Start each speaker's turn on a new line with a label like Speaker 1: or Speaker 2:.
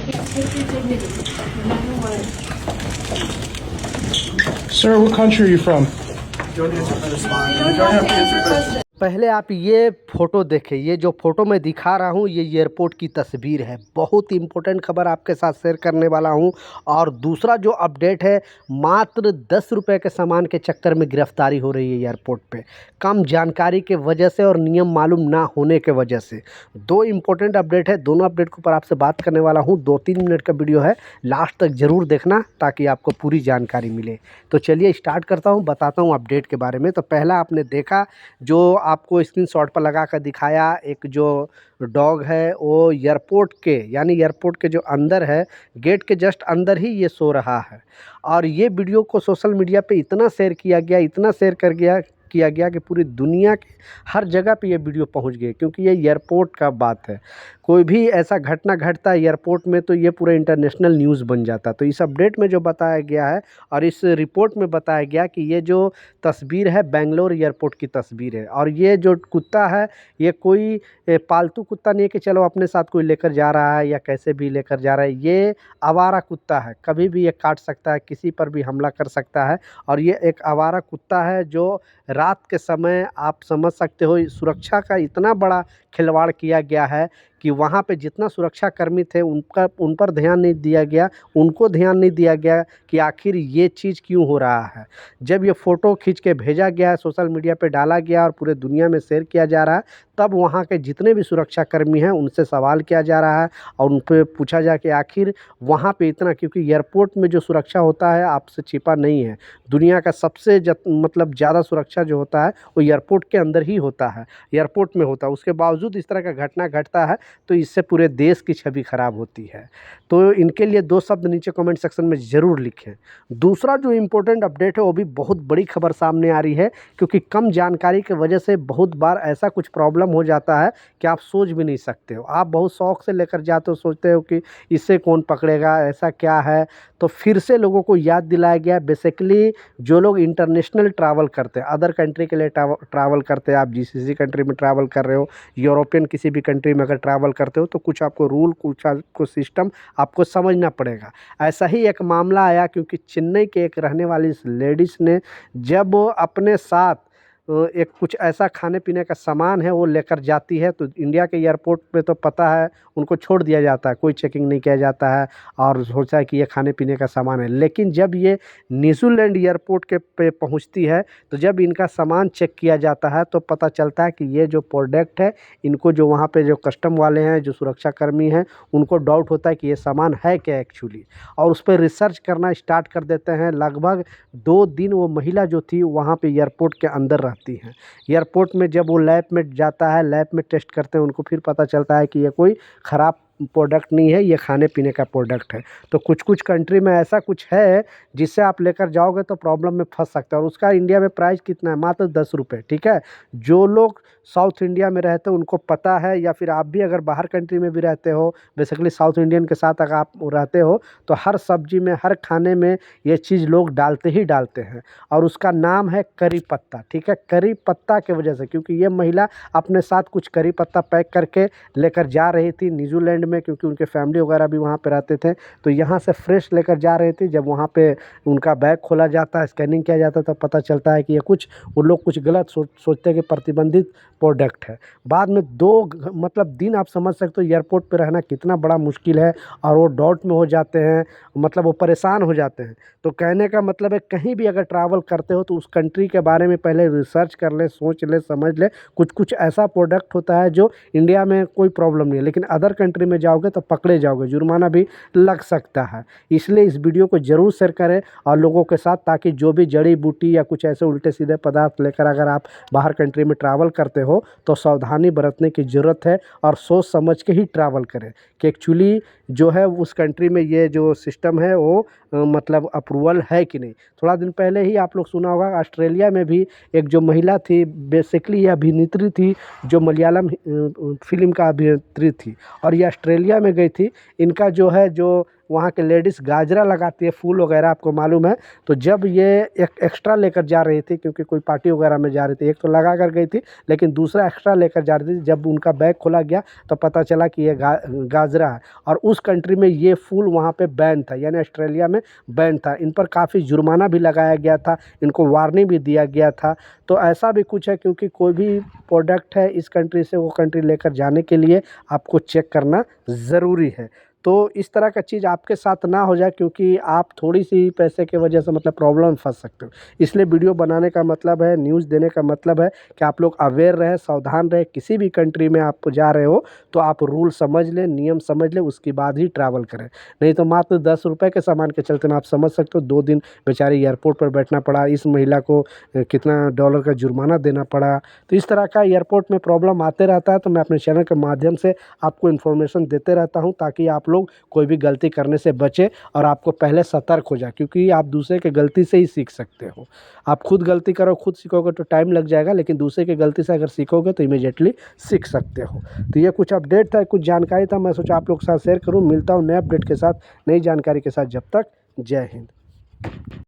Speaker 1: Sir, what country are you from?
Speaker 2: You don't have to respond. You don't have to answer questions.
Speaker 3: पहले आप ये photo देखें। ये जो फ़ोटो मैं दिखा रहा हूँ ये एयरपोर्ट की तस्वीर है। बहुत इम्पोर्टेंट खबर आपके साथ शेयर करने वाला हूँ। और दूसरा जो अपडेट है, मात्र 10 रुपये के सामान के चक्कर में गिरफ्तारी हो रही है एयरपोर्ट पे, कम जानकारी के वजह से और नियम मालूम ना होने के वजह से। दो इम्पोर्टेंट अपडेट है, दोनों अपडेट के ऊपर आपसे बात करने वाला हूँ। 2-3 मिनट का वीडियो है, लास्ट तक ज़रूर देखना ताकि आपको पूरी जानकारी मिले। तो चलिए स्टार्ट करता हूँ, बताता हूँ अपडेट के बारे में। तो पहला आपने देखा जो आपको स्क्रीनशॉट पर लगा कर दिखाया, एक जो डॉग है वो एयरपोर्ट के यानी एयरपोर्ट के जो अंदर है, गेट के जस्ट अंदर ही ये सो रहा है। और ये वीडियो को सोशल मीडिया पे इतना शेयर किया गया, इतना शेयर किया गया कि पूरी दुनिया के हर जगह पे ये वीडियो पहुंच गई, क्योंकि ये एयरपोर्ट का बात है। कोई भी ऐसा घटना घटता है एयरपोर्ट में तो ये पूरा इंटरनेशनल न्यूज़ बन जाता। तो इस अपडेट में जो बताया गया है और इस रिपोर्ट में बताया गया कि ये जो तस्वीर है बेंगलोर एयरपोर्ट की तस्वीर है। और ये जो कुत्ता है ये कोई पालतू कुत्ता नहीं है कि चलो अपने साथ कोई लेकर जा रहा है या कैसे भी लेकर जा रहा है। ये आवारा कुत्ता है, कभी भी ये काट सकता है, किसी पर भी हमला कर सकता है। और ये एक आवारा कुत्ता है जो रात के समय आप समझ सकते हो सुरक्षा का इतना बड़ा खिलवाड़ किया गया है कि वहाँ पे जितना सुरक्षाकर्मी थे उन पर ध्यान नहीं दिया गया, उनको ध्यान नहीं दिया गया कि आखिर ये चीज़ क्यों हो रहा है। जब ये फ़ोटो खींच के भेजा गया, सोशल मीडिया पे डाला गया और पूरे दुनिया में शेयर किया जा रहा है, तब वहाँ के जितने भी सुरक्षाकर्मी हैं उनसे सवाल किया जा रहा है और उन पे पूछा जा कि आखिर वहाँ पे इतना, क्योंकि एयरपोर्ट में जो सुरक्षा होता है आपसे छिपा नहीं है। दुनिया का सबसे मतलब ज़्यादा सुरक्षा जो होता है वो एयरपोर्ट के अंदर ही होता है, एयरपोर्ट में होता है। उसके बावजूद इस तरह का घटना घटता है तो इससे पूरे देश की छवि खराब होती है। तो इनके लिए 2 शब्द नीचे कमेंट सेक्शन में ज़रूर लिखें। दूसरा जो इम्पोर्टेंट अपडेट है वो भी बहुत बड़ी खबर सामने आ रही है, क्योंकि कम जानकारी की वजह से बहुत बार ऐसा कुछ प्रॉब्लम हो जाता है कि आप सोच भी नहीं सकते हो। आप बहुत शौक से लेकर जाते हो, सोचते हो कि इससे कौन पकड़ेगा, ऐसा क्या है। तो फिर से लोगों को याद दिलाया गया। बेसिकली जो लोग इंटरनेशनल ट्रैवल करते हैं, अदर कंट्री के लिए ट्रैवल करते हैं, आप जीसीसी कंट्री में ट्रैवल कर रहे हो, यूरोपियन किसी भी कंट्री में अगर ट्रैवल करते हो तो कुछ आपको रूल, कुछ आपको सिस्टम आपको समझना पड़ेगा। ऐसा ही एक मामला आया, क्योंकि चेन्नई के एक रहने वाली इस लेडीज़ ने जब अपने साथ एक कुछ ऐसा खाने पीने का सामान है वो लेकर जाती है, तो इंडिया के एयरपोर्ट पे तो पता है उनको छोड़ दिया जाता है, कोई चेकिंग नहीं किया जाता है और सोचा है कि ये खाने पीने का सामान है। लेकिन जब ये न्यूजीलैंड एयरपोर्ट के पे पहुंचती है तो जब इनका सामान चेक किया जाता है तो पता चलता है कि ये जो प्रोडक्ट है, इनको जो वहाँ पे जो कस्टम वाले हैं, जो सुरक्षाकर्मी हैं, उनको डाउट होता है कि ये सामान है क्या एक्चुअली, और उस पर रिसर्च करना स्टार्ट कर देते हैं। लगभग 2 दिन वो महिला जो थी वहाँ पे एयरपोर्ट के अंदर रहती हैं। एयरपोर्ट में जब वो लैब में जाता है, लैब में टेस्ट करते हैं, उनको फिर पता चलता है कि ये कोई ख़राब प्रोडक्ट नहीं है, ये खाने पीने का प्रोडक्ट है। तो कुछ कंट्री में ऐसा कुछ है जिससे आप लेकर जाओगे तो प्रॉब्लम में फंस सकते हैं। और उसका इंडिया में प्राइस कितना है? मात्र 10 रुपये। ठीक है, जो लोग साउथ इंडिया में रहते हैं उनको पता है, या फिर आप भी अगर बाहर कंट्री में भी रहते हो, बेसिकली साउथ इंडियन के साथ अगर आप रहते हो तो हर सब्जी में, हर खाने में ये चीज़ लोग डालते ही डालते हैं, और उसका नाम है करी पत्ता। ठीक है, करी पत्ता की वजह से, क्योंकि ये महिला अपने साथ कुछ करी पत्ता पैक करके लेकर जा रही थी न्यूजीलैंड में, क्योंकि उनके फैमिली वगैरह भी वहाँ पे रहते थे, तो यहाँ से फ्रेश लेकर जा रही थी। जब वहाँ पे उनका बैग खोला जाता है, स्कैनिंग किया जाता है, तो पता चलता है कि ये कुछ, वो लोग कुछ गलत सोचते हैं कि प्रतिबंधित प्रोडक्ट है। बाद में 2 मतलब दिन आप समझ सकते हो एयरपोर्ट पे रहना कितना बड़ा मुश्किल है, और वो डाउट में हो जाते हैं, मतलब वो परेशान हो जाते हैं। तो कहने का मतलब है कहीं भी अगर ट्रैवल करते हो तो उस कंट्री के बारे में पहले रिसर्च कर ले, सोच ले, समझ ले। कुछ ऐसा प्रोडक्ट होता है जो इंडिया में कोई प्रॉब्लम नहीं है, लेकिन अदर कंट्री में जाओगे तो पकड़े जाओगे, जुर्माना भी लग सकता है। इसलिए इस वीडियो को ज़रूर शेयर करें और लोगों के साथ, ताकि जो भी जड़ी बूटी या कुछ ऐसे उल्टे सीधे पदार्थ लेकर अगर आप बाहर कंट्री में ट्रैवल करते हो तो सावधानी बरतने की ज़रूरत है, और सोच समझ के ही ट्रैवल करें कि एक्चुअली जो है उस कंट्री में ये जो सिस्टम है वो मतलब अप्रूवल है कि नहीं। थोड़ा दिन पहले ही आप लोग सुना होगा, ऑस्ट्रेलिया में भी एक जो महिला थी, बेसिकली ये अभिनेत्री थी जो मलयालम फिल्म का अभिनेत्री थी, और ये ऑस्ट्रेलिया में गई थी। इनका जो है जो वहाँ के लेडीज़ गाजरा लगाती है, फूल वगैरह आपको मालूम है। तो जब ये एक एक्स्ट्रा लेकर जा रही थी, क्योंकि कोई पार्टी वगैरह में जा रही थी, एक तो लगा कर गई थी लेकिन दूसरा एक्स्ट्रा लेकर जा रही थी। जब उनका बैग खोला गया तो पता चला कि ये गाजरा है, और उस कंट्री में ये फूल वहाँ पे बैन था, यानी ऑस्ट्रेलिया में बैन था। इन पर काफ़ी जुर्माना भी लगाया गया था, इनको वार्निंग भी दिया गया था। तो ऐसा भी कुछ है, क्योंकि कोई भी प्रोडक्ट है इस कंट्री से वो कंट्री लेकर जाने के लिए आपको चेक करना ज़रूरी है। तो इस तरह का चीज़ आपके साथ ना हो जाए, क्योंकि आप थोड़ी सी पैसे की वजह से मतलब प्रॉब्लम में फंस सकते हो। इसलिए वीडियो बनाने का मतलब है, न्यूज़ देने का मतलब है कि आप लोग अवेयर रहें, सावधान रहें। किसी भी कंट्री में आप जा रहे हो तो आप रूल समझ लें, नियम समझ लें, उसके बाद ही ट्रैवल करें। नहीं तो मात्र 10 रुपये के सामान के चलते में आप समझ सकते हो 2 दिन बेचारी एयरपोर्ट पर बैठना पड़ा, इस महिला को कितना डॉलर का जुर्माना देना पड़ा। तो इस तरह का एयरपोर्ट में प्रॉब्लम आते रहता है। तो मैं अपने चैनल के माध्यम से आपको इन्फॉर्मेशन देते रहता हूँ, ताकि आप लोग कोई भी गलती करने से बचे और आपको पहले सतर्क हो जाए, क्योंकि आप दूसरे के गलती से ही सीख सकते हो। आप खुद गलती करो, खुद सीखोगे तो टाइम लग जाएगा, लेकिन दूसरे की गलती से अगर सीखोगे तो इमीडिएटली सीख सकते हो। तो ये कुछ अपडेट था, कुछ जानकारी था, मैं सोचा आप लोग के साथ शेयर करूँ। मिलता हूँ नए अपडेट के साथ, नई जानकारी के साथ। जब तक जय हिंद।